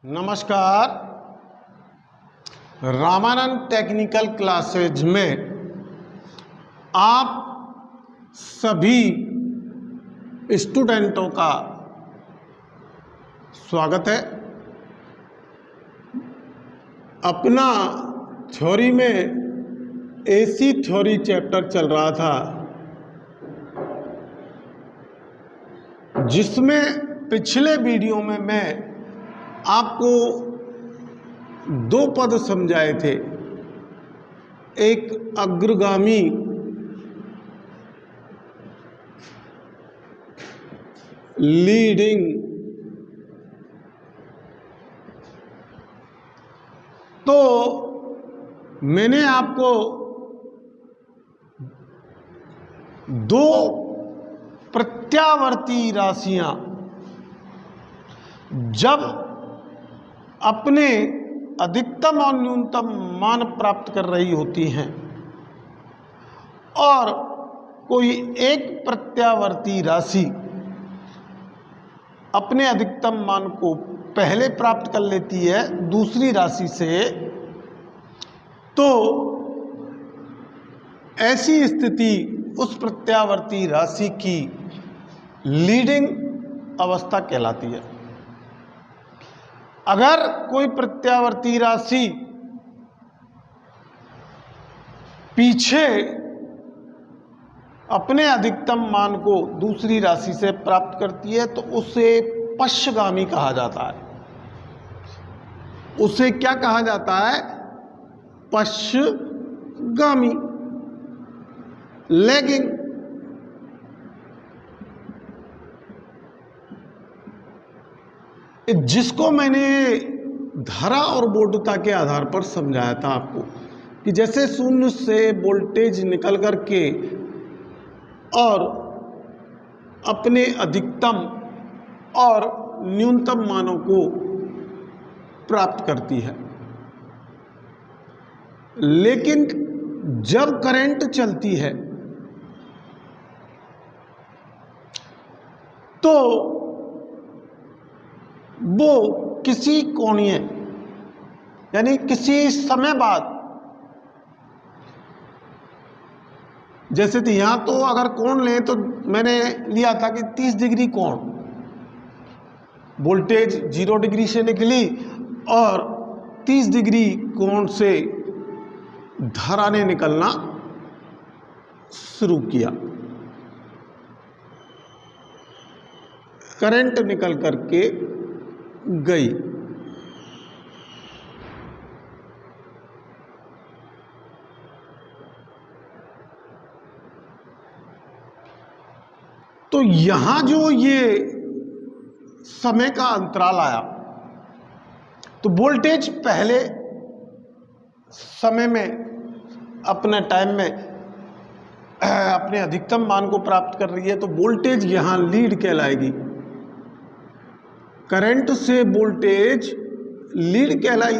नमस्कार। Ramanand technical classes में आप सभी स्टूडेंटों का स्वागत है। अपना थ्योरी में एसी थ्योरी चैप्टर चल रहा था, जिसमें पिछले वीडियो में मैं आपको दो पद समझाए थे। एक अग्रगामी लीडिंग, तो मैंने आपको दो प्रत्यावर्ती राशियां जब अपने अधिकतम और न्यूनतम मान प्राप्त कर रही होती हैं और कोई एक प्रत्यावर्ती राशि अपने अधिकतम मान को पहले प्राप्त कर लेती है दूसरी राशि से, तो ऐसी स्थिति उस प्रत्यावर्ती राशि की लीडिंग अवस्था कहलाती है। अगर कोई प्रत्यावर्ती राशि पीछे अपने अधिकतम मान को दूसरी राशि से प्राप्त करती है तो उसे पश्चगामी कहा जाता है। उसे क्या कहा जाता है? पश्चगामी, लैगिंग। जिसको मैंने धारा और वोल्टता के आधार पर समझाया था आपको कि जैसे शून्य से वोल्टेज निकल करके और अपने अधिकतम और न्यूनतम मानों को प्राप्त करती है, लेकिन जब करंट चलती है तो वो किसी कोणीय यानी किसी समय बाद, जैसे तो यहां तो अगर कोण लें तो मैंने लिया था कि 30 डिग्री कोण, वोल्टेज 0 डिग्री से निकली और 30 डिग्री कोण से धारा ने निकलना शुरू किया। करंट निकल करके गई। तो यहां जो ये समय का अंतराल आया तो वोल्टेज पहले समय में अपने टाइम में अपने अधिकतम मान को प्राप्त कर रही है, तो वोल्टेज यहां लीड कहलाएगी। करंट से वोल्टेज लीड कहलाई,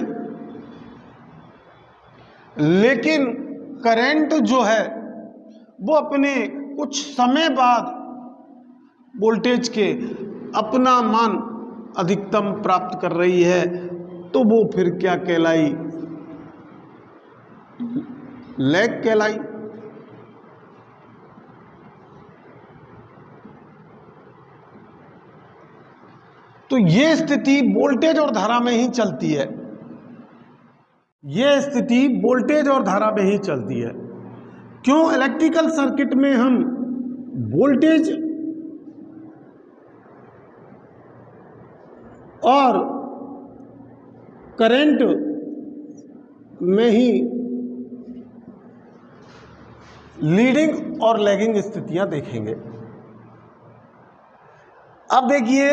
लेकिन करंट जो है वो अपने कुछ समय बाद वोल्टेज के अपना मान अधिकतम प्राप्त कर रही है, तो वो फिर क्या कहलाई? लैग कहलाई। तो ये स्थिति वोल्टेज और धारा में ही चलती है। ये स्थिति वोल्टेज और धारा में ही चलती है। क्यों? इलेक्ट्रिकल सर्किट में हम वोल्टेज और करंट में ही लीडिंग और लैगिंग स्थितियां देखेंगे। अब देखिए,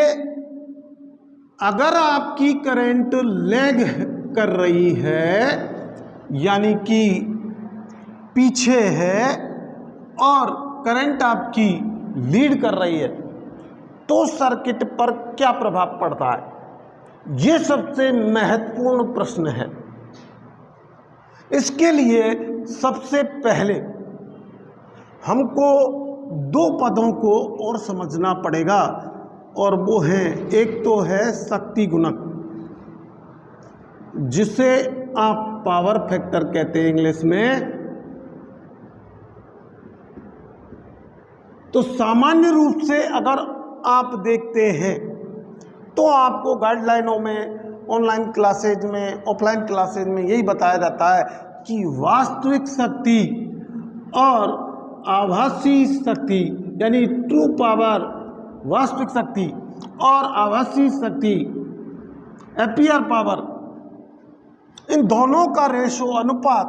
अगर आपकी करंट लैग कर रही है यानी कि पीछे है और करंट आपकी लीड कर रही है, तो सर्किट पर क्या प्रभाव पड़ता है? ये सबसे महत्वपूर्ण प्रश्न है। इसके लिए सबसे पहले हमको दो पदों को और समझना पड़ेगा, और वो है, एक तो है शक्ति गुणक जिसे आप पावर फैक्टर कहते हैं इंग्लिश में। तो सामान्य रूप से अगर आप देखते हैं तो आपको गाइडलाइनों में, ऑनलाइन क्लासेज में, ऑफलाइन क्लासेज में यही बताया जाता है कि वास्तविक शक्ति और आभासी शक्ति यानी ट्रू पावर, वास्तविक शक्ति और आभासी शक्ति एपियर पावर, इन दोनों का रेशो, अनुपात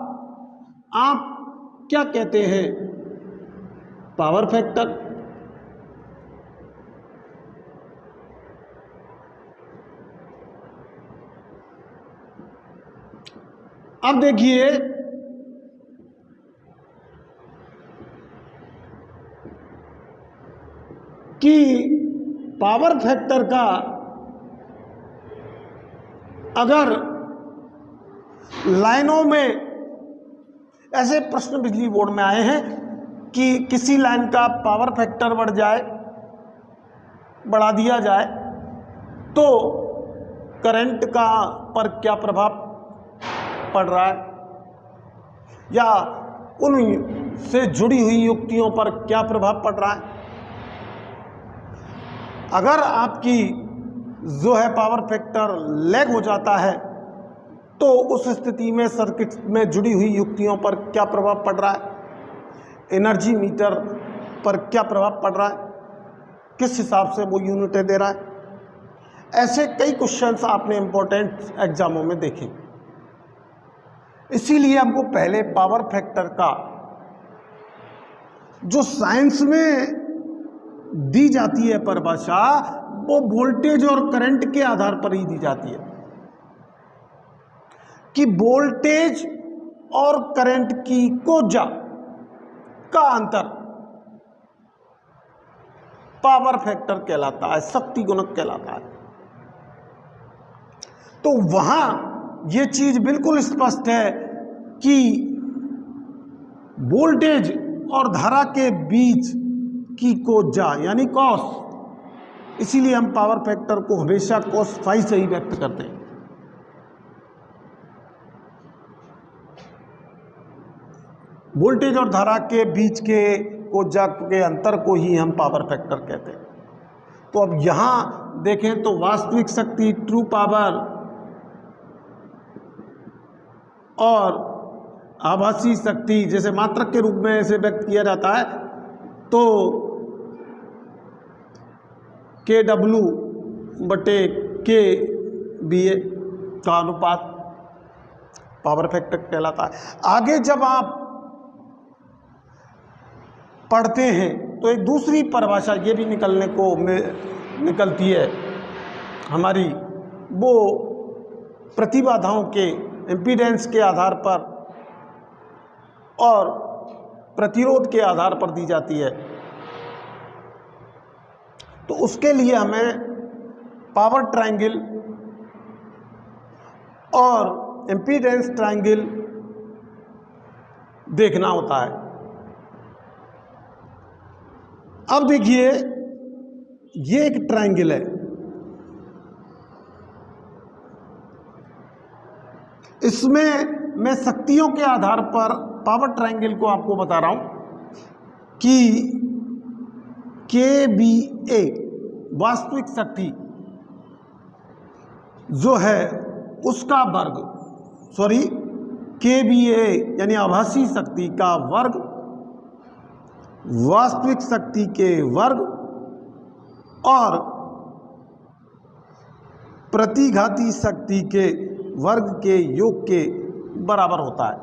आप क्या कहते हैं? Power factor. अब देखिए कि पावर फैक्टर का अगर लाइनों में, ऐसे प्रश्न बिजली बोर्ड में आए हैं कि किसी लाइन का पावर फैक्टर बढ़ा दिया जाए तो करंट का पर क्या प्रभाव पड़ रहा है, या उन से जुड़ी हुई युक्तियों पर क्या प्रभाव पड़ रहा है। अगर आपकी जो है पावर फैक्टर लैग हो जाता है तो उस स्थिति में सर्किट में जुड़ी हुई युक्तियों पर क्या प्रभाव पड़ रहा है, एनर्जी मीटर पर क्या प्रभाव पड़ रहा है, किस हिसाब से वो यूनिटें दे रहा है। ऐसे कई क्वेश्चंस आपने इंपॉर्टेंट एग्जामों में देखे। इसीलिए हमको पहले पावर फैक्टर का जो साइंस में दी जाती है परिभाषा, वो वोल्टेज और करंट के आधार पर ही दी जाती है कि वोल्टेज और करंट की कोजा का अंतर पावर फैक्टर कहलाता है, शक्ति गुणक कहलाता है। तो वहां यह चीज बिल्कुल स्पष्ट है कि वोल्टेज और धारा के बीच की कोजा यानी कॉस, इसीलिए हम पावर फैक्टर को हमेशा कॉस फाई से ही व्यक्त करते हैं। वोल्टेज और धारा के बीच के कोजा के अंतर को ही हम पावर फैक्टर कहते हैं। तो अब यहां देखें तो वास्तविक शक्ति, ट्रू पावर और आभासी शक्ति जैसे मात्रक के रूप में इसे व्यक्त किया जाता है, तो KW बटे KVA का अनुपात पावर फैक्टर कहलाता है। आगे जब आप पढ़ते हैं तो एक दूसरी परिभाषा ये भी निकलती है हमारी, वो प्रतिबाधाओं के, इम्पीडेंस के आधार पर और प्रतिरोध के आधार पर दी जाती है। तो उसके लिए हमें पावर ट्रायंगल और इम्पीडेंस ट्रायंगल देखना होता है। अब देखिए ये एक ट्रायंगल है, इसमें मैं शक्तियों के आधार पर पावर ट्रायंगल को आपको बता रहा हूं कि KVA वास्तविक शक्ति जो है उसका वर्ग, KVA यानी आभासी शक्ति का वर्ग वास्तविक शक्ति के वर्ग और प्रतिघाती शक्ति के वर्ग के योग के बराबर होता है।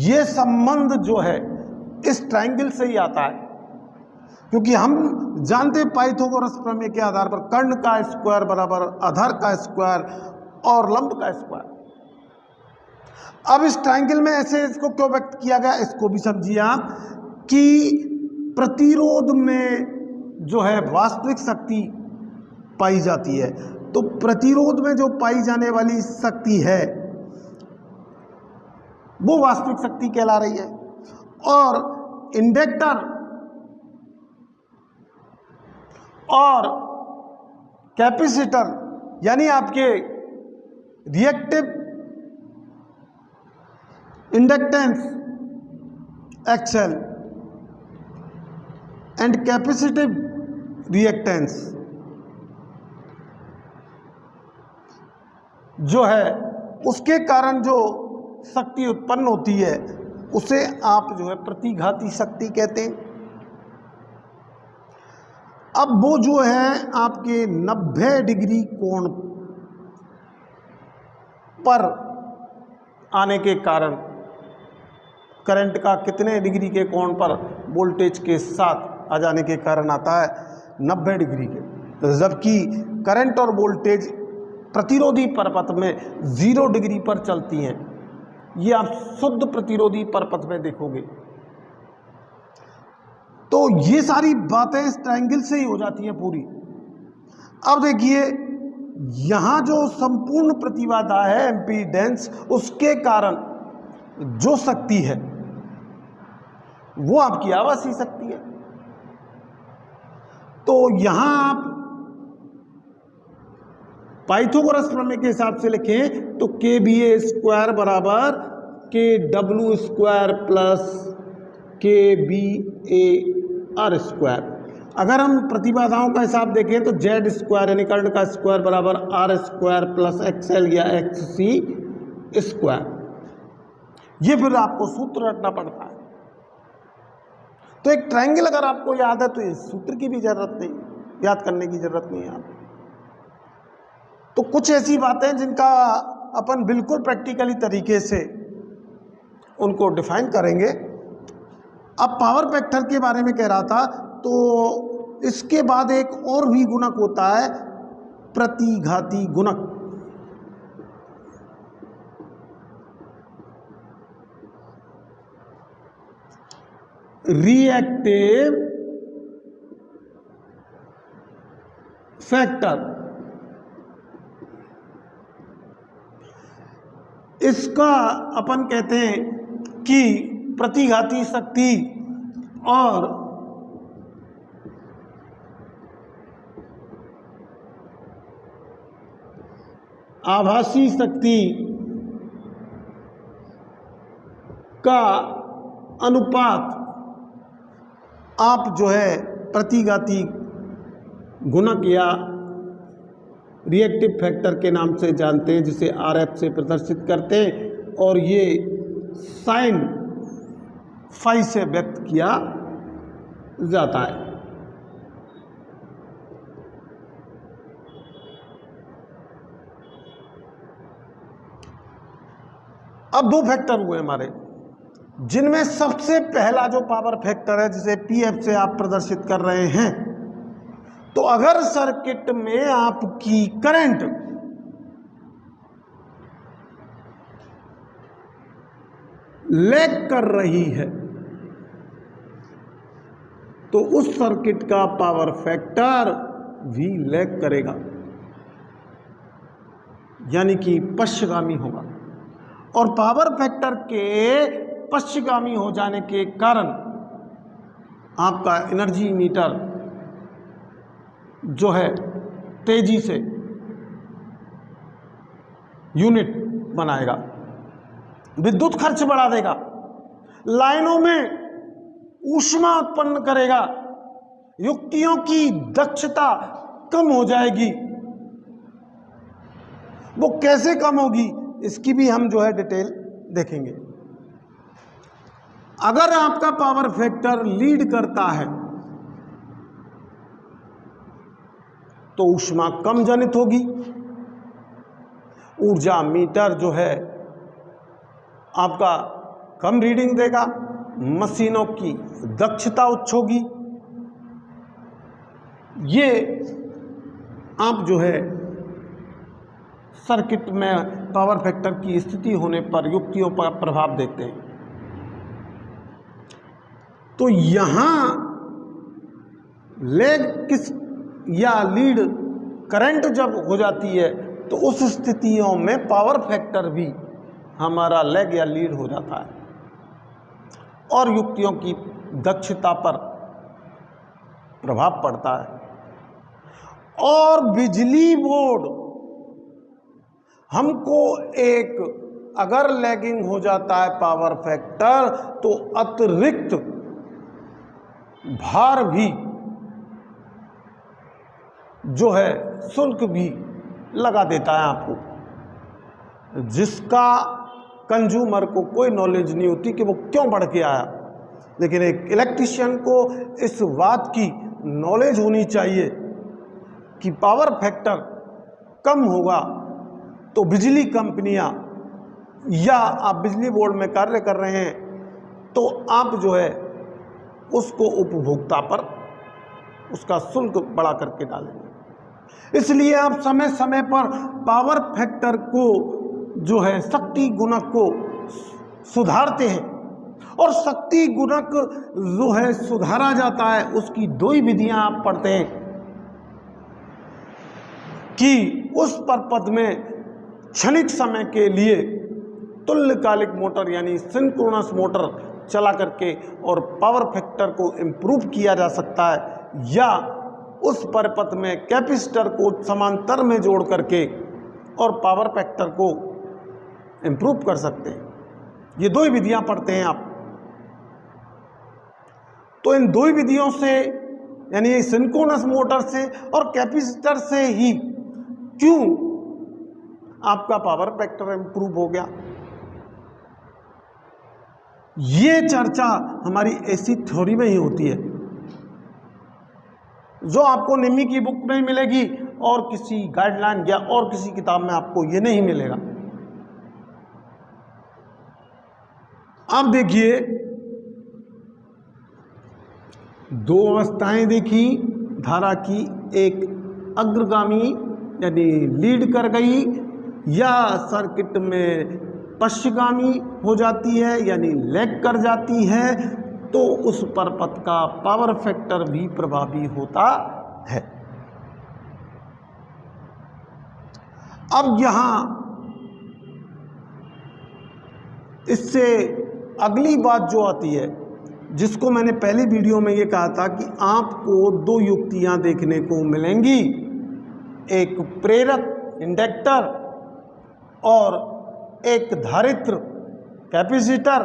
ये संबंध जो है इस ट्रायंगल से ही आता है, क्योंकि हम जानते पाइथागोरस प्रमेय के आधार पर कर्ण का स्क्वायर बराबर आधार का स्क्वायर और लंब का स्क्वायर। अब इस ट्रायंगल में ऐसे इसको क्यों व्यक्त किया गया, इसको भी समझिए आप कि प्रतिरोध में जो है वास्तविक शक्ति पाई जाती है, तो प्रतिरोध में जो पाई जाने वाली शक्ति है वो वास्तविक शक्ति कहला रही है। और इंडक्टर और कैपेसिटर यानी आपके reactive inductance XL and capacitive reactance जो है उसके कारण जो शक्ति उत्पन्न होती है उसे आप जो है प्रतिघाती शक्ति कहते हैं। अब वो जो है आपके 90 डिग्री कोण पर आने के कारण करंट का कितने डिग्री के कोण पर वोल्टेज के साथ आ जाने के कारण आता है 90 डिग्री के, जबकि करंट और वोल्टेज प्रतिरोधी परपथ में 0 डिग्री पर चलती हैं। ये आप शुद्ध प्रतिरोधी परपथ में देखोगे। तो ये सारी बातें इस ट्रायंगल से ही हो जाती हैं पूरी। अब देखिए यहां जो संपूर्ण प्रतिबाधा है एम्पीडेंस, उसके कारण जो शक्ति है वो आपकी आभासी शक्ति है। तो यहां आप पाइथागोरस प्रमेय के हिसाब से लिखें तो KVA स्क्वायर बराबर KW square plus KVAR square. अगर हम प्रतिबाधाओं का हिसाब देखें तो Z स्क्वायर यानी करंट का स्क्वायर बराबर R स्क्वायर प्लस XL या XC स्क्वायर। ये फिर आपको सूत्र रटना पड़ता है। तो एक ट्रायंगल अगर आपको याद है तो इस सूत्र की भी जरूरत नहीं, याद करने की जरूरत नहीं है आपको। तो कुछ ऐसी बातें जिनका अपन बिल्कुल प्रैक्टिकली तरीके से उनको डिफाइन करेंगे। अब पावर फैक्टर के बारे में कह रहा था, तो इसके बाद एक और भी गुणक होता है प्रतिघाती गुणक। रिएक्टिव फैक्टर, इसका अपन कहते हैं कि प्रतिघाती शक्ति और आभासी शक्ति का अनुपात आप जो है प्रतिघाती गुणक या रिएक्टिव फैक्टर के नाम से जानते हैं, जिसे RF से प्रदर्शित करते हैं और ये साइन फाई से व्यक्त किया जाता है। अब दो फैक्टर हुए हमारे, जिनमें सबसे पहला जो पावर फैक्टर है जिसे PF से आप प्रदर्शित कर रहे हैं। तो अगर सर्किट में आपकी करंट लैग कर रही है तो उस सर्किट का पावर फैक्टर भी लैग करेगा, यानी कि पश्चगामी होगा। और पावर फैक्टर के पश्चगामी हो जाने के कारण आपका एनर्जी मीटर जो है तेजी से यूनिट बनाएगा, विद्युत खर्च बढ़ा देगा, लाइनों में ऊष्मा उत्पन्न करेगा, युक्तियों की दक्षता कम हो जाएगी। वो कैसे कम होगी इसकी भी हम जो है डिटेल देखेंगे। अगर आपका पावर फैक्टर लीड करता है तो ऊष्मा कम जनित होगी, ऊर्जा मीटर जो है आपका कम रीडिंग देगा, मशीनों की दक्षता उच्च होगी। ये आप जो है सर्किट में पावर फैक्टर की स्थिति होने पर युक्तियों पर प्रभाव देखते हैं। तो यहां लैग किस या लीड करंट जब हो जाती है तो उस स्थितियों में पावर फैक्टर भी हमारा लैग या लीड हो जाता है और युक्तियों की दक्षता पर प्रभाव पड़ता है। और बिजली बोर्ड हमको एक अगर लैगिंग हो जाता है पावर फैक्टर तो अतिरिक्त भार भी जो है शुल्क भी लगा देता है आपको, जिसका कंज्यूमर को कोई नॉलेज नहीं होती कि वो क्यों बढ़ के आया। लेकिन एक इलेक्ट्रिशियन को इस बात की नॉलेज होनी चाहिए कि पावर फैक्टर कम होगा तो बिजली कंपनियां या आप बिजली बोर्ड में कार्य कर रहे हैं तो आप जो है उसको उपभोक्ता पर उसका शुल्क बढ़ा करके डालेंगे। इसलिए आप समय समय पर पावर फैक्टर को जो है शक्ति गुणक को सुधारते हैं, और शक्ति गुणक जो है सुधारा जाता है उसकी दो ही विधियां आप पढ़ते हैं कि उस परपथ में क्षणिक समय के लिए तुल्यकालिक मोटर यानी सिंक्रोनस मोटर चला करके और पावर फैक्टर को इम्प्रूव किया जा सकता है, या उस परपथ में कैपेसिटर को समांतर में जोड़ करके और पावर फैक्टर को इम्प्रूव कर सकते हैं। ये दो ही विधियां पढ़ते हैं आप। तो इन दो ही विधियों से यानी सिंक्रोनस मोटर से और कैपेसिटर से ही क्यों आपका पावर फैक्टर इम्प्रूव हो गया, ये चर्चा हमारी ऐसी थ्योरी में ही होती है जो आपको निम्मी की बुक में मिलेगी और किसी गाइडलाइन या और किसी किताब में आपको ये नहीं मिलेगा। अब देखिए, दो अवस्थाएं देखी धारा की, एक अग्रगामी यानी लीड कर गई या सर्किट में पश्चगामी हो जाती है यानी लैग कर जाती है, तो उस परपथ का पावर फैक्टर भी प्रभावी होता है। अब यहां इससे अगली बात जो आती है, जिसको मैंने पहली वीडियो में ये कहा था कि आपको दो युक्तियां देखने को मिलेंगी, एक प्रेरक इंडक्टर और एक धारित्र कैपेसिटर।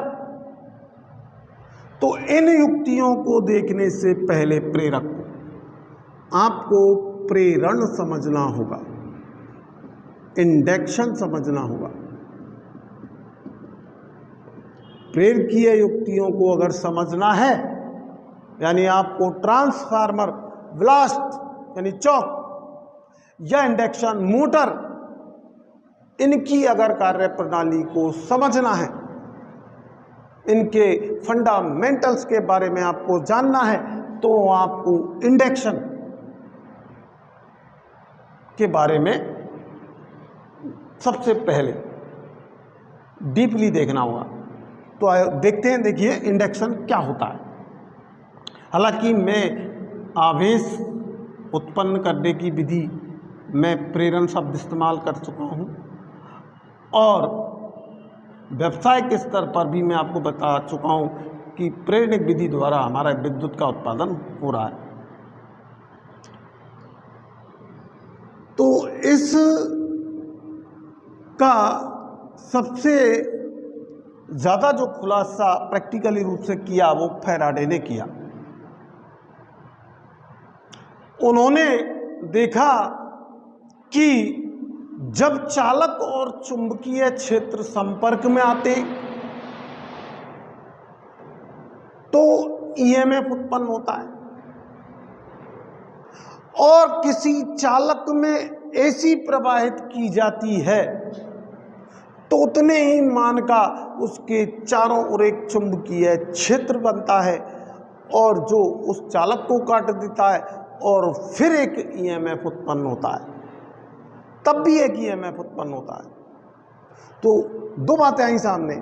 तो इन युक्तियों को देखने से पहले प्रेरक आपको प्रेरण समझना होगा, इंडक्शन समझना होगा। प्रेरकीय युक्तियों को अगर समझना है यानी आपको ट्रांसफार्मर, ब्लास्ट यानी चौक या इंडक्शन मोटर, इनकी अगर कार्य प्रणाली को समझना है, इनके फंडामेंटल्स के बारे में आपको जानना है, तो आपको इंडक्शन के बारे में सबसे पहले डीपली देखना होगा। तो देखते हैं, देखिए इंडक्शन क्या होता है। हालांकि मैं आवेश उत्पन्न करने की विधि में प्रेरण शब्द इस्तेमाल कर चुका हूं और व्यावसायिक स्तर पर भी मैं आपको बता चुका हूं कि प्रेरणिक विधि द्वारा हमारा विद्युत का उत्पादन हो रहा है। तो इस का सबसे ज़्यादा जो खुलासा प्रैक्टिकली रूप से किया वो फैराडे ने किया। उन्होंने देखा कि जब चालक और चुंबकीय क्षेत्र संपर्क में आते तो ईएमएफ उत्पन्न होता है, और किसी चालक में एसी प्रवाहित की जाती है तो उतने ही मान का उसके चारों ओर एक चुंबकीय क्षेत्र बनता है और जो उस चालक को काट देता है, और फिर एक ईएमएफ उत्पन्न होता है, तब भी एक ईएमएफ उत्पन्न होता है। तो दो बातें आई सामने,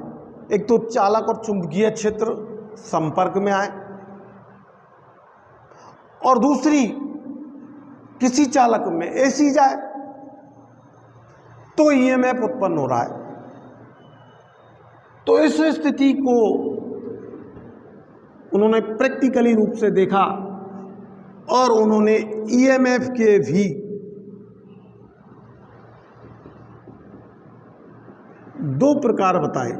एक तो चालक और चुंबकीय क्षेत्र संपर्क में आए, और दूसरी किसी चालक में एसी जाए तो ईएमएफ उत्पन्न हो रहा है। तो इस स्थिति को उन्होंने प्रैक्टिकली रूप से देखा और उन्होंने ईएमएफ के भी दो प्रकार बताए।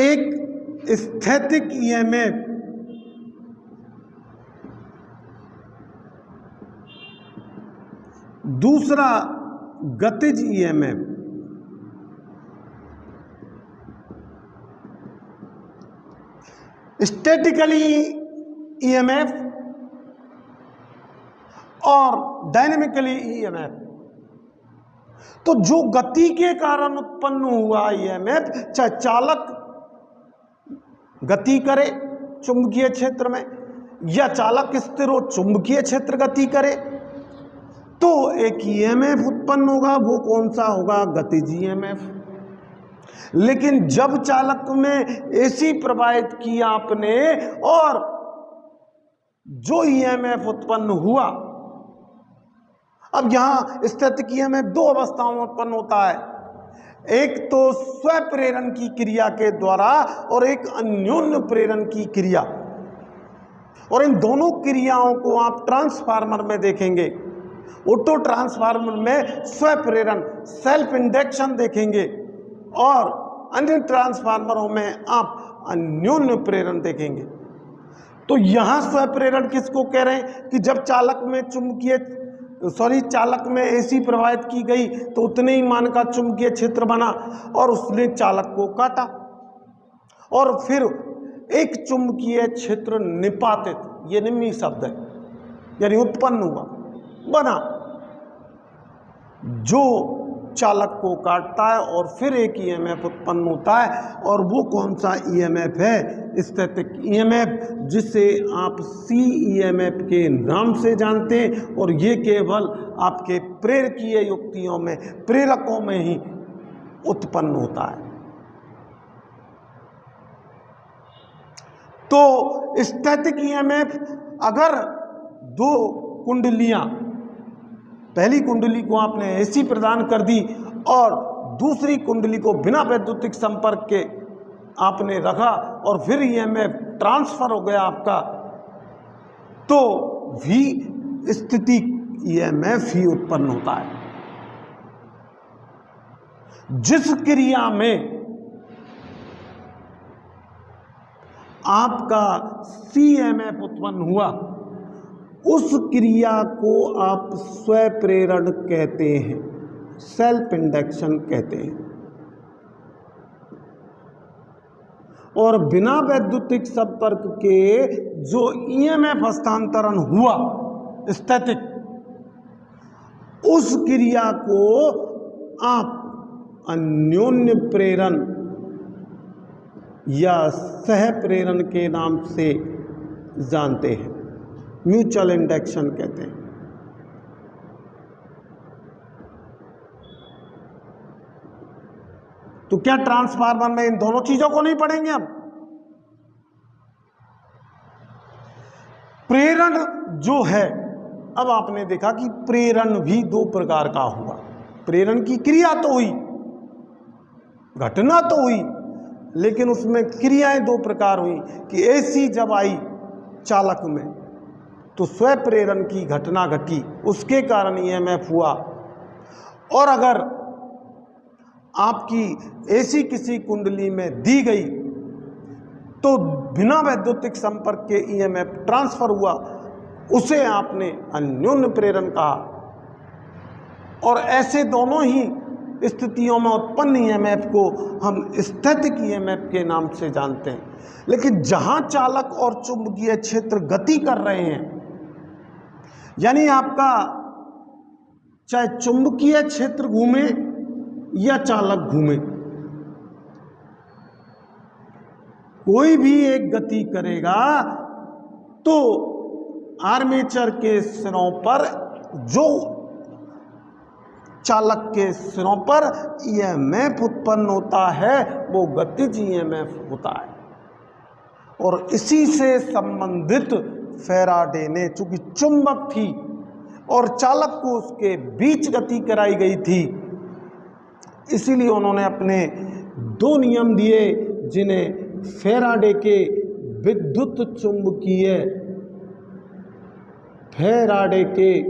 एक स्थैतिक ईएमएफ, दूसरा गतिज ईएमएफ। स्टैटिकली ईएमएफ और डायनेमिकली ईएमएफ। तो जो गति के कारण उत्पन्न हुआ ईएमएफ, चाहे चालक गति करे चुंबकीय क्षेत्र में या चालक स्थिर हो चुंबकीय क्षेत्र गति करे, तो एक ईएमएफ उत्पन्न होगा। वो कौन सा होगा? गतिज ईएमएफ। लेकिन जब चालक में एसी प्रवाहित किया आपने और जो ईएमएफ उत्पन्न हुआ, अब यहां स्थैतिक ईएमएफ दो अवस्थाओं में उत्पन्न होता है, एक तो स्वप्रेरण की क्रिया के द्वारा और एक अन्योन्य प्रेरण की क्रिया। और इन दोनों क्रियाओं को आप ट्रांसफार्मर में देखेंगे। ऑटो ट्रांसफार्मर में स्वप्रेरण सेल्फ इंडक्शन देखेंगे और अन्य ट्रांसफार्मरों में आप अन्योन्य प्रेरण देखेंगे। तो यहां स्वप्रेरण किसको कह रहे हैं कि जब चालक में एसी प्रवाहित की गई तो उतने ही मान का चुंबकीय क्षेत्र बना और उसने चालक को काटा और फिर एक चुंबकीय क्षेत्र निपातित, ये निम्मी शब्द है, यानी उत्पन्न हुआ, बना, जो चालक को काटता है और फिर एक ईएमएफ उत्पन्न होता है। और वो कौन सा ईएमएफ है? स्थैतिक ईएमएफ, जिसे आप सीईएमएफ के नाम से जानते हैं। और ये केवल आपके प्रेरकीय युक्तियों में, प्रेरकों में ही उत्पन्न होता है। तो स्थैतिक ईएमएफ, अगर दो कुंडलियां, पहली कुंडली को आपने एसी प्रदान कर दी और दूसरी कुंडली को बिना वैद्युतिक संपर्क के आपने रखा और फिर ईएमएफ ट्रांसफर हो गया आपका, तो भी स्थिति ईएमएफ ही उत्पन्न होता है। जिस क्रिया में आपका सीएमएफ उत्पन्न हुआ, उस क्रिया को आप स्वप्रेरण कहते हैं, सेल्फ इंडक्शन कहते हैं। और बिना वैद्युतिक संपर्क के जो ईएमएफ हस्तांतरण हुआ स्थैतिक, उस क्रिया को आप अन्योन्य प्रेरण या सह प्रेरण के नाम से जानते हैं, म्यूचुअल इंडक्शन कहते हैं। तो क्या ट्रांसफार्मर में इन दोनों चीजों को नहीं पढ़ेंगे हम? प्रेरण जो है, अब आपने देखा कि प्रेरण भी दो प्रकार का हुआ। प्रेरण की क्रिया तो हुई, घटना तो हुई, लेकिन उसमें क्रियाएं दो प्रकार हुई कि एसी जब आई चालक में तो स्वप्रेरण की घटना घटी, उसके कारण ईएमएफ हुआ। और अगर आपकी एसी किसी कुंडली में दी गई तो बिना वैद्युतिक संपर्क के ईएमएफ ट्रांसफर हुआ, उसे आपने अन्योन्य प्रेरण कहा। और ऐसे दोनों ही स्थितियों में उत्पन्न ईएमएफ को हम स्थैतिक ईएमएफ के नाम से जानते हैं। लेकिन जहां चालक और चुंबकीय क्षेत्र गति कर रहे हैं, यानी आपका चाहे चुंबकीय क्षेत्र घूमे या चालक घूमे, कोई भी एक गति करेगा तो आर्मेचर के सिरों पर, जो चालक के सिरों पर ईएमएफ उत्पन्न होता है, वो गतिज ईएमएफ होता है। और इसी से संबंधित फैराडे ने, चूंकि चुंबक थी और चालक को उसके बीच गति कराई गई थी, इसीलिए उन्होंने अपने दो नियम दिए, जिन्हें फैराडे के विद्युत चुंबकीय, फैराडे के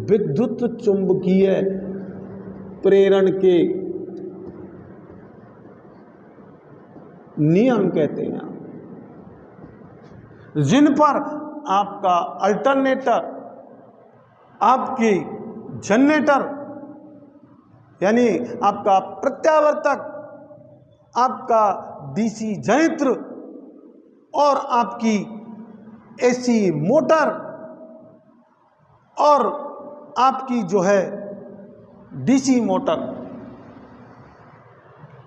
विद्युत चुंबकीय प्रेरण के नियम कहते हैं, जिन पर आपका अल्टरनेटर, आपकी जनरेटर यानी आपका प्रत्यावर्तक, आपका डीसी जनयंत्र और आपकी एसी मोटर और आपकी जो है डीसी मोटर,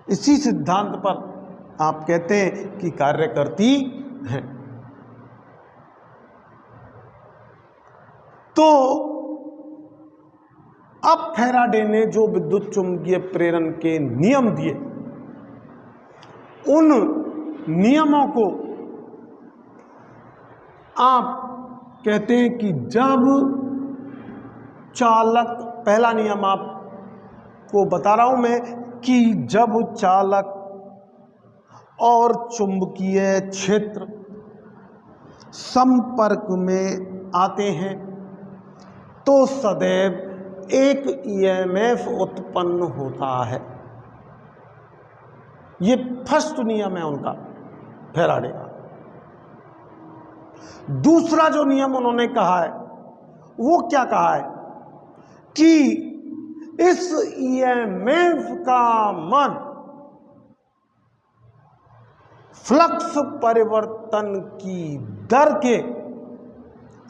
इसी सिद्धांत पर आप कहते हैं कि कार्य करती हैं। तो अब फैराडे ने जो विद्युत चुंबकीय प्रेरण के नियम दिए, उन नियमों को आप कहते हैं कि जब चालक, पहला नियम आपको बता रहा हूं मैं कि जब चालक और चुंबकीय क्षेत्र संपर्क में आते हैं तो सदैव एक ईएमएफ उत्पन्न होता है। ये फर्स्ट नियम है उनका, फैराडे का। दूसरा जो नियम उन्होंने कहा है वो क्या कहा है कि इस ईएमएफ का मान फ्लक्स परिवर्तन की दर के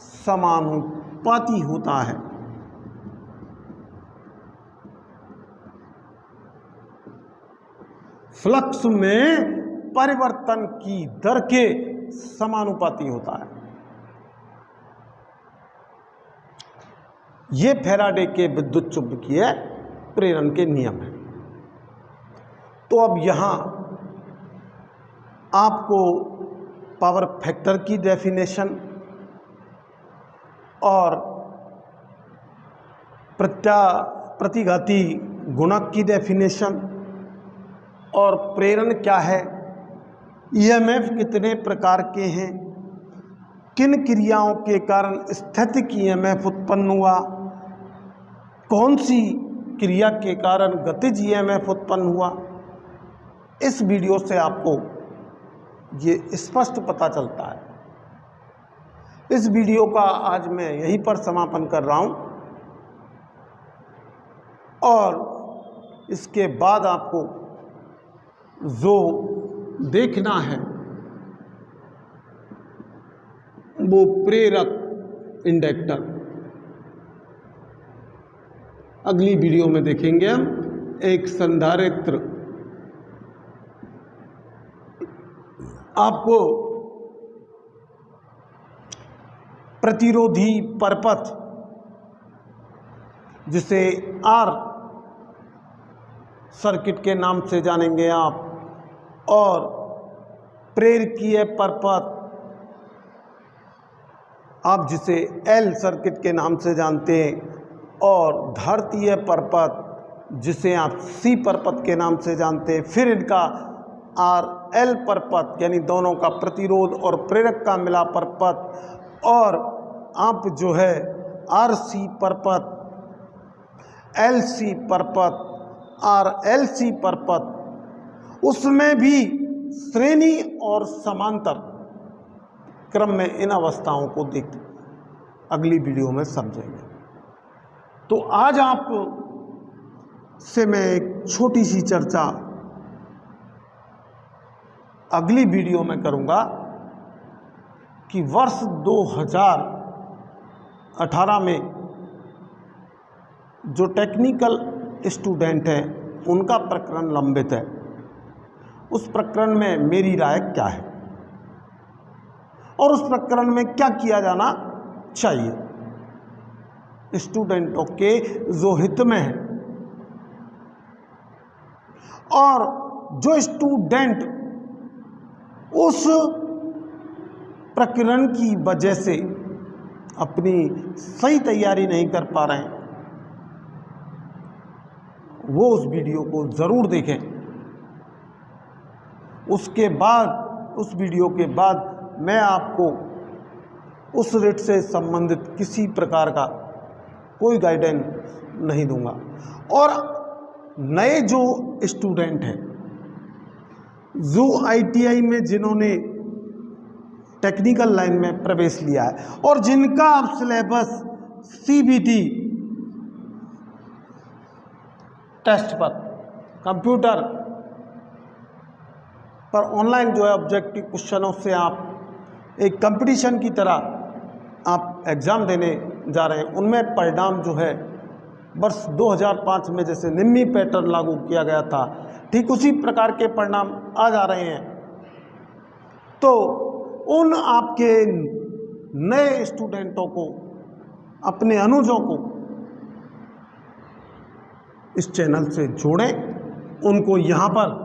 समानुपाती होता है। फ्लक्स में परिवर्तन की दर के समानुपाती होता है। ये फैराडे के विद्युत चुंबकीय प्रेरण के नियम हैं। तो अब यहां आपको पावर फैक्टर की डेफिनेशन और प्रतिघाती गुणक की डेफिनेशन और प्रेरण क्या है, ईएमएफ कितने प्रकार के हैं, किन क्रियाओं के कारण स्थैतिक ईएमएफ उत्पन्न हुआ, कौन सी क्रिया के कारण गतिज ईएमएफ उत्पन्न हुआ, इस वीडियो से आपको ये स्पष्ट पता चलता है। इस वीडियो का आज मैं यहीं पर समापन कर रहा हूं और इसके बाद आपको जो देखना है वो प्रेरक इंडक्टर अगली वीडियो में देखेंगे। हम एक संधारित्र आपको प्रतिरोधी परपथ जिसे आर सर्किट के नाम से जानेंगे आप, और प्रेरकीय परपथ आप जिसे एल सर्किट के नाम से जानते हैं, और धारतीय परपथ जिसे आप सी परपथ के नाम से जानते हैं। फिर इनका आर एल परपथ यानी दोनों का प्रतिरोध और प्रेरक का मिला परपथ, और आप जो है आर सी परपथ, एल सी परपथ, आर एल सी परपथ, उसमें भी श्रेणी और समांतर क्रम में इन अवस्थाओं को देख अगली वीडियो में समझेंगे। तो आज आप से मैं एक छोटी सी चर्चा अगली वीडियो में करूंगा कि वर्ष 2018 में जो टेक्निकल स्टूडेंट हैं उनका प्रकरण लंबित है, उस प्रकरण में मेरी राय क्या है और उस प्रकरण में क्या किया जाना चाहिए स्टूडेंटों के जो हित में है। और जो स्टूडेंट उस प्रकरण की वजह से अपनी सही तैयारी नहीं कर पा रहे हैं, वो उस वीडियो को ज़रूर देखें। उसके बाद, उस वीडियो के बाद मैं आपको उस रेट से संबंधित किसी प्रकार का कोई गाइडेंस नहीं दूंगा। और नए जो स्टूडेंट हैं, जो ITI में जिन्होंने टेक्निकल लाइन में प्रवेश लिया है और जिनका अब सिलेबस CBT टेस्ट पर, कंप्यूटर पर ऑनलाइन जो है ऑब्जेक्टिव क्वेश्चनों से आप एक कंपटीशन की तरह आप एग्ज़ाम देने जा रहे हैं, उनमें परिणाम जो है वर्ष 2005 में जैसे निम्मी पैटर्न लागू किया गया था, ठीक उसी प्रकार के परिणाम आ जा रहे हैं। तो उन आपके नए स्टूडेंटों को, अपने अनुजों को इस चैनल से जोड़ें, उनको यहाँ पर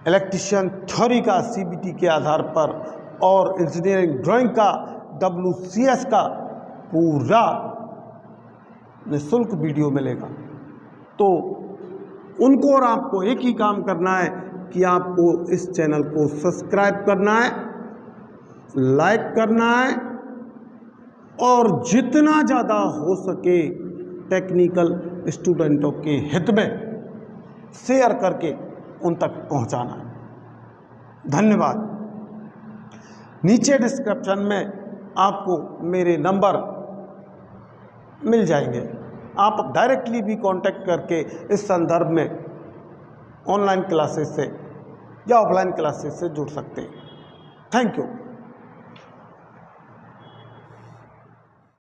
इलेक्ट्रीशियन थ्योरी का CBT के आधार पर और इंजीनियरिंग ड्राइंग का WCS का पूरा निःशुल्क वीडियो मिलेगा। तो उनको और आपको एक ही काम करना है कि आपको इस चैनल को सब्सक्राइब करना है, लाइक करना है और जितना ज़्यादा हो सके टेक्निकल स्टूडेंटों के हित में शेयर करके उन तक पहुंचाना है। धन्यवाद। नीचे डिस्क्रिप्शन में आपको मेरे नंबर मिल जाएंगे, आप डायरेक्टली भी कांटेक्ट करके इस संदर्भ में ऑनलाइन क्लासेस से या ऑफलाइन क्लासेस से जुड़ सकते हैं। Thank you.